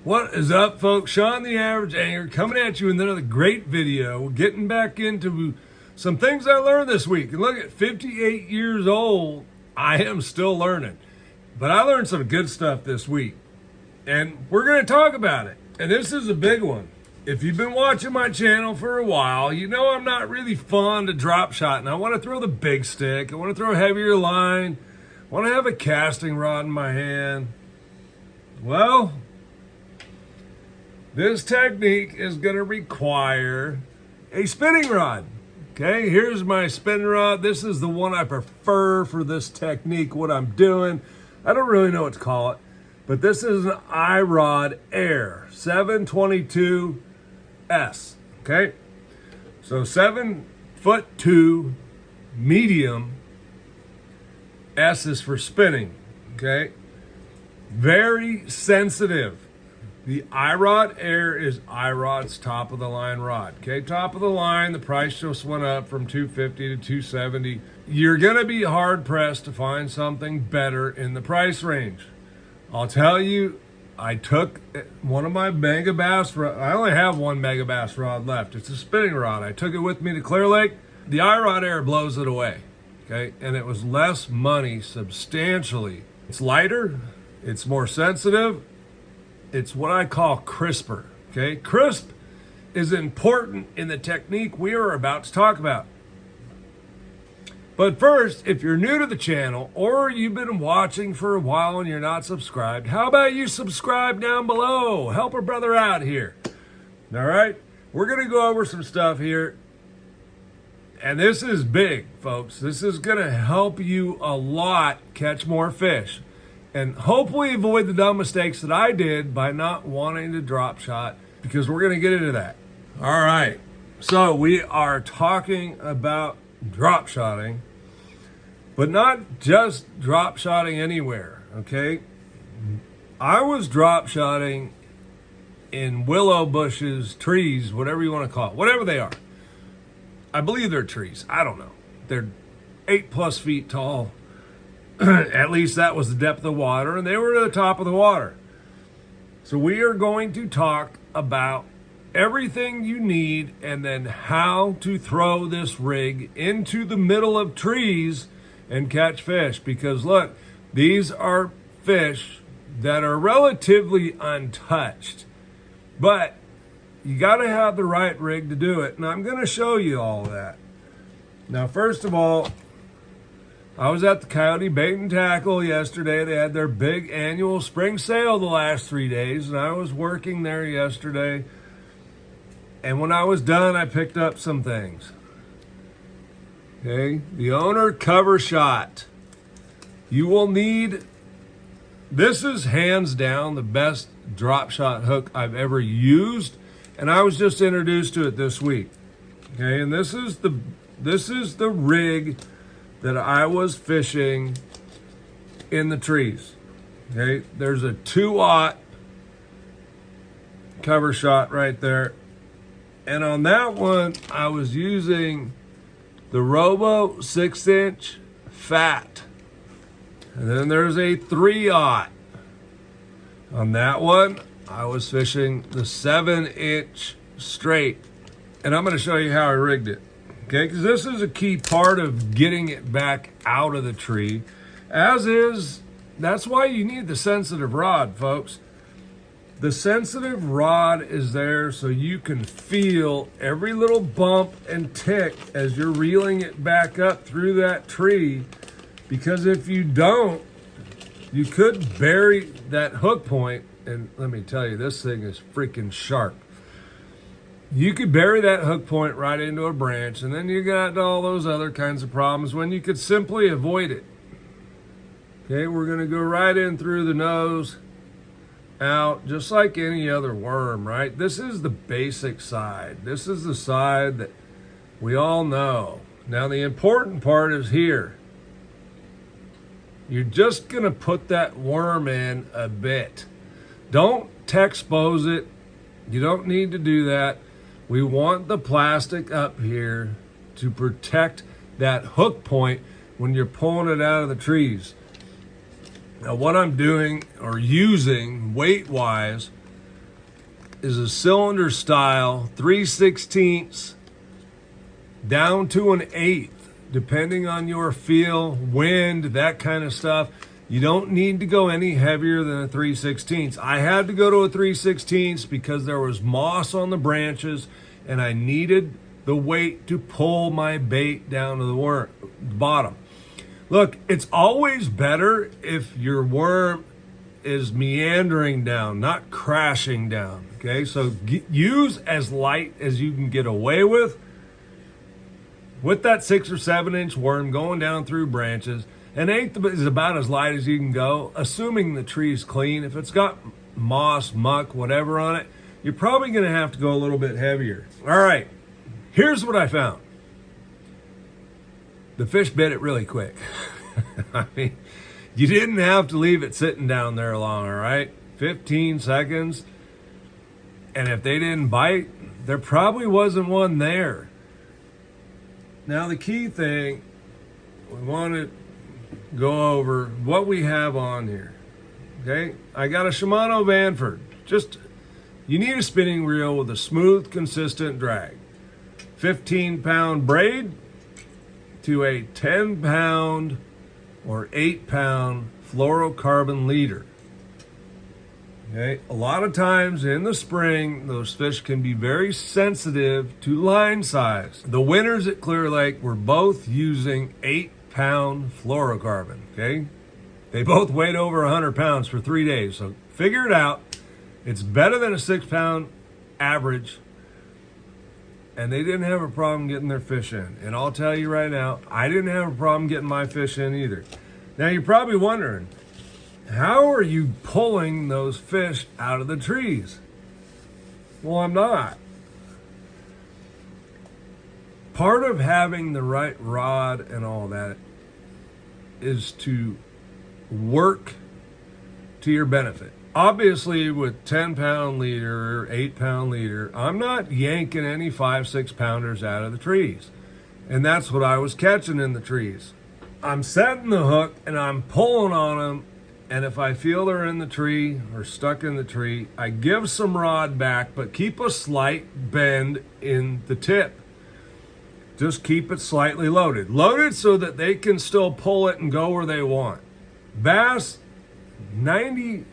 What is up, folks? Sean the Average Angler coming at you with another great video. We're getting back into some things I learned this week. And look, at 58 years old, I am still learning. But I learned some good stuff this week. And we're going to talk about it. And this is a big one. If you've been watching my channel for a while, you know I'm not really fond of drop shotting. I want to throw the big stick. I want to throw heavier line. I want to have a casting rod in my hand. Well, this technique is going to require a spinning rod. Okay, here's my spinning rod. This is the one I prefer for this technique, what I'm doing. I don't really know what to call it, but this is an Irod Air 722S. Okay, so 7'2" medium. S is for spinning. Okay, very sensitive. The Irod Air is Irod's top of the line rod. Okay, top of the line, the price just went up from $250 to $270. You're gonna be hard pressed to find something better in the price range. I'll tell you, I took one of my mega bass rod. I only have one mega bass rod left. It's a spinning rod. I took it with me to Clear Lake. The Irod Air blows it away. Okay, and it was less money substantially. It's lighter, it's more sensitive. It's what I call crisper, okay? Crisp is important in the technique we are about to talk about. But first, if you're new to the channel or you've been watching for a while and you're not subscribed, how about you subscribe down below? Help a brother out here, all right? We're gonna go over some stuff here, and this is big, folks. This is gonna help you a lot catch more fish. And hopefully avoid the dumb mistakes that I did by not wanting to drop shot, because we're going to get into that. All right, so we are talking about drop shotting, but not just drop shotting anywhere, okay? I was drop shotting in willow bushes, trees, whatever you want to call it, whatever they are. I believe they're trees. I don't know. They're 8+ feet tall. At least that was the depth of the water, and they were at the top of the water. So we are going to talk about everything you need and then how to throw this rig into the middle of trees and catch fish. Because look, these are fish that are relatively untouched, but you got to have the right rig to do it. And I'm going to show you all of that. Now, first of all, I was at the Coyote Bait and Tackle yesterday. They had their big annual spring sale the last 3 days, and I was working there yesterday. And when I was done, I picked up some things. Okay, the Owner Cover Shot. You will need, this is hands down the best drop shot hook I've ever used, and I was just introduced to it this week. Okay, and this is the rig that I was fishing in the trees. Okay, there's a 2/0 cover shot right there, and on that one I was using the Robo 6-inch fat, and then there's a 3/0. On that one I was fishing the 7-inch straight, and I'm going to show you how I rigged it. Okay, because this is a key part of getting it back out of the tree, that's why you need the sensitive rod, folks. The sensitive rod is there so you can feel every little bump and tick as you're reeling it back up through that tree, because if you don't, you could bury that hook point, and let me tell you, this thing is freaking sharp. You could bury that hook point right into a branch, and then you got all those other kinds of problems when you could simply avoid it. Okay, we're going to go right in through the nose, out, just like any other worm, right? This is the basic side. This is the side that we all know. Now, the important part is here. You're just going to put that worm in a bit. Don't expose it. You don't need to do that. We want the plastic up here to protect that hook point when you're pulling it out of the trees. Now what I'm doing or using weight-wise is a cylinder style 3/16 down to an 1/8, depending on your feel, wind, that kind of stuff. You don't need to go any heavier than a 3/16. I had to go to a 3/16 because there was moss on the branches and I needed the weight to pull my bait down to the bottom. Look, it's always better if your worm is meandering down, not crashing down. Okay, so use as light as you can get away with that 6 or 7 inch worm going down through branches. An 1/8 is about as light as you can go, assuming the tree is clean. If it's got moss, muck, whatever on it, you're probably going to have to go a little bit heavier. All right, here's what I found. The fish bit it really quick. I mean, you didn't have to leave it sitting down there long, all right? 15 seconds. And if they didn't bite, there probably wasn't one there. Now, the key thing, we want to go over what we have on here. Okay, I got a Shimano Vanford. You need a spinning reel with a smooth, consistent drag. 15-pound braid to a 10-pound or 8-pound fluorocarbon leader. Okay, a lot of times in the spring, those fish can be very sensitive to line size. The winners at Clear Lake were both using 8-pound fluorocarbon. Okay, they both weighed over 100 pounds for 3 days. So figure it out. It's better than a 6-pound average. And they didn't have a problem getting their fish in. And I'll tell you right now, I didn't have a problem getting my fish in either. Now you're probably wondering, how are you pulling those fish out of the trees? Well, I'm not. Part of having the right rod and all that is to work to your benefit. Obviously, with 10-pound leader or 8-pound leader, I'm not yanking any 5-6 pounders out of the trees. And that's what I was catching in the trees. I'm setting the hook and I'm pulling on them. And if I feel they're in the tree or stuck in the tree, I give some rod back, but keep a slight bend in the tip. Just keep it slightly loaded. Loaded so that they can still pull it and go where they want. Bass, 95%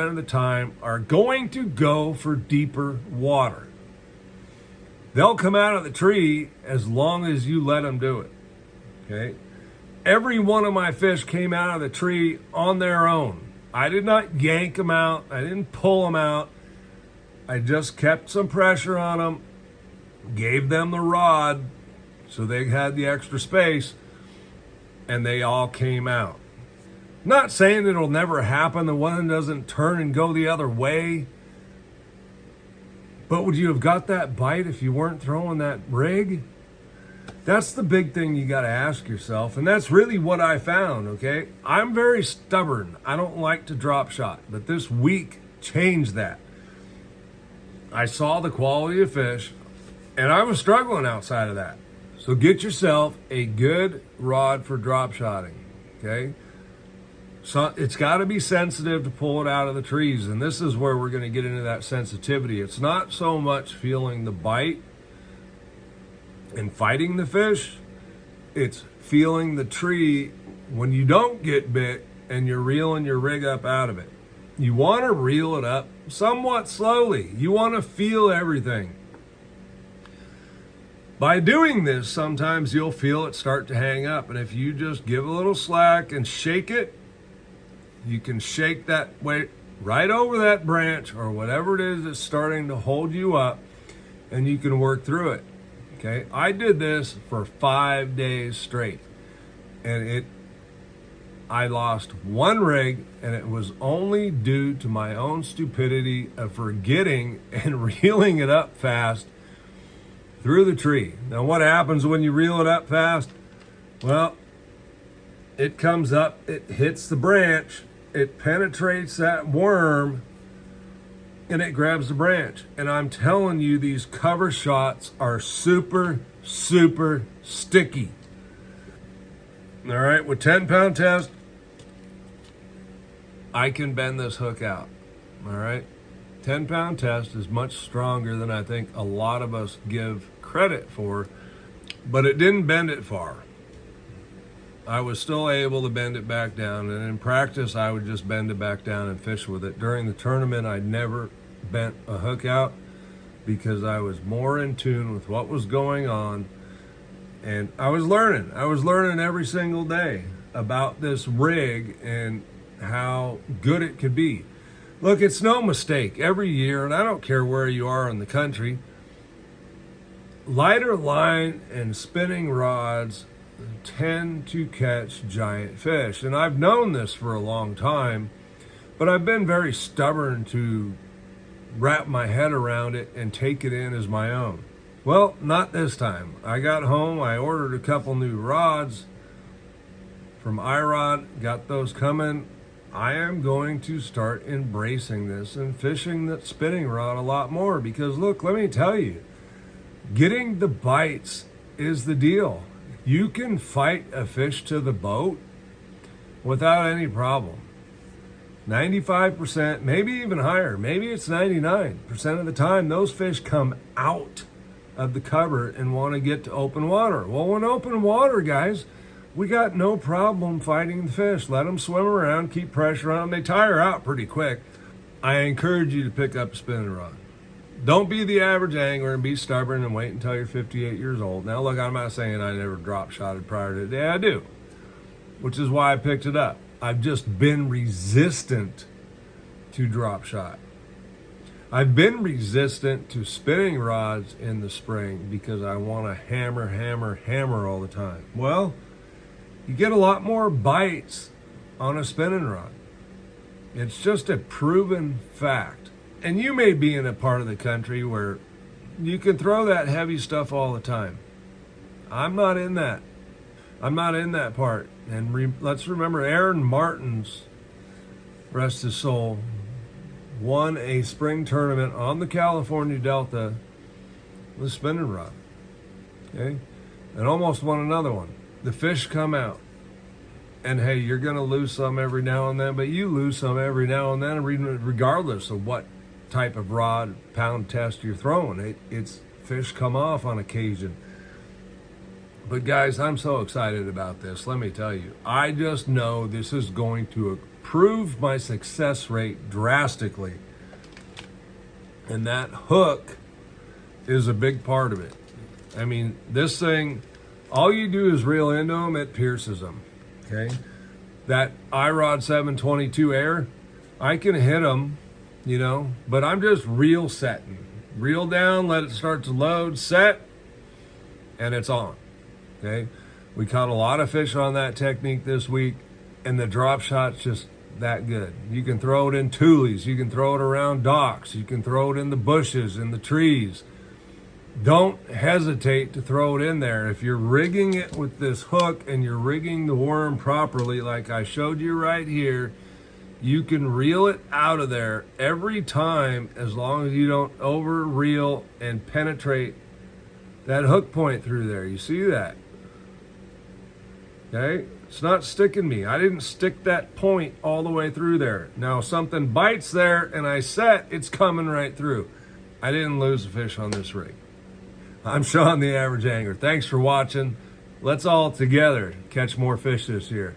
of the time, are going to go for deeper water. They'll come out of the tree as long as you let them do it. Okay? Every one of my fish came out of the tree on their own. I did not yank them out. I didn't pull them out. I just kept some pressure on them, gave them the rod so they had the extra space, and they all came out. Not saying it'll never happen. The one doesn't turn and go the other way. But would you have got that bite if you weren't throwing that rig? That's the big thing you got to ask yourself. And that's really what I found, okay? I'm very stubborn. I don't like to drop shot. But this week changed that. I saw the quality of fish, and I was struggling outside of that. So get yourself a good rod for drop shotting, okay? So it's got to be sensitive to pull it out of the trees. And this is where we're going to get into that sensitivity. It's not so much feeling the bite and fighting the fish. It's feeling the tree when you don't get bit and you're reeling your rig up out of it. You want to reel it up somewhat slowly. You want to feel everything. By doing this, sometimes you'll feel it start to hang up. And if you just give a little slack and shake it, you can shake that weight right over that branch or whatever it is that's starting to hold you up, and you can work through it. Okay, I did this for 5 days straight, and I lost one rig, and it was only due to my own stupidity of forgetting and reeling it up fast through the tree. Now, what happens when you reel it up fast? Well, it comes up, it hits the branch, it penetrates that worm, and it grabs the branch. And I'm telling you, these cover shots are super, super sticky. All right, with 10-pound test, I can bend this hook out. All right, 10-pound test is much stronger than I think a lot of us give credit for, but it didn't bend it far. I was still able to bend it back down, and in practice I would just bend it back down and fish with it. During the tournament I never bent a hook out because I was more in tune with what was going on, and I was learning every single day about this rig and how good it could be. Look, it's no mistake every year, and I don't care where you are in the country, lighter line and spinning rods tend to catch giant fish. And I've known this for a long time, but I've been very stubborn to wrap my head around it and take it in as my own. Well, not this time. I got home, I ordered a couple new rods from Irod, got those coming. I am going to start embracing this and fishing that spinning rod a lot more, because look, let me tell you, getting the bites is the deal. You can fight a fish to the boat without any problem. 95%, maybe even higher, maybe it's 99% of the time, those fish come out of the cover and want to get to open water. Well, when open water, guys, we got no problem fighting the fish. Let them swim around, keep pressure on them. They tire out pretty quick. I encourage you to pick up a spinning rod. Don't be the average angler and be stubborn and wait until you're 58 years old. Now, look, I'm not saying I never drop shotted prior to today. I do, which is why I picked it up. I've just been resistant to drop shot. I've been resistant to spinning rods in the spring because I want to hammer all the time. Well, you get a lot more bites on a spinning rod. It's just a proven fact. And you may be in a part of the country where you can throw that heavy stuff all the time. I'm not in that. I'm not in that part. And let's remember, Aaron Martins, rest his soul, won a spring tournament on the California Delta with a spinning rod. Okay? And almost won another one. The fish come out. And hey, you're going to lose some every now and then, but you lose some every now and then, regardless of what type of rod pound test you're throwing. It's fish come off on occasion. But guys, I'm so excited about this. Let me tell you, I just know this is going to improve my success rate drastically. And that hook is a big part of it. I mean, this thing, all you do is reel into them, it pierces them. Okay? That Irod 722 Air, I can hit them, you know, but I'm just reel setting. Reel down, let it start to load, set, and it's on. Okay? We caught a lot of fish on that technique this week, and the drop shot's just that good. You can throw it in tules, you can throw it around docks, you can throw it in the bushes, in the trees. Don't hesitate to throw it in there. If you're rigging it with this hook and you're rigging the worm properly, like I showed you right here, you can reel it out of there every time, as long as you don't over reel and penetrate that hook point through there. You see that? Okay? It's not sticking me. I didn't stick that point all the way through there. Now, if something bites there and I set, it's coming right through. I didn't lose a fish on this rig. I'm Sean, the Average Angler. Thanks for watching. Let's all together catch more fish this year.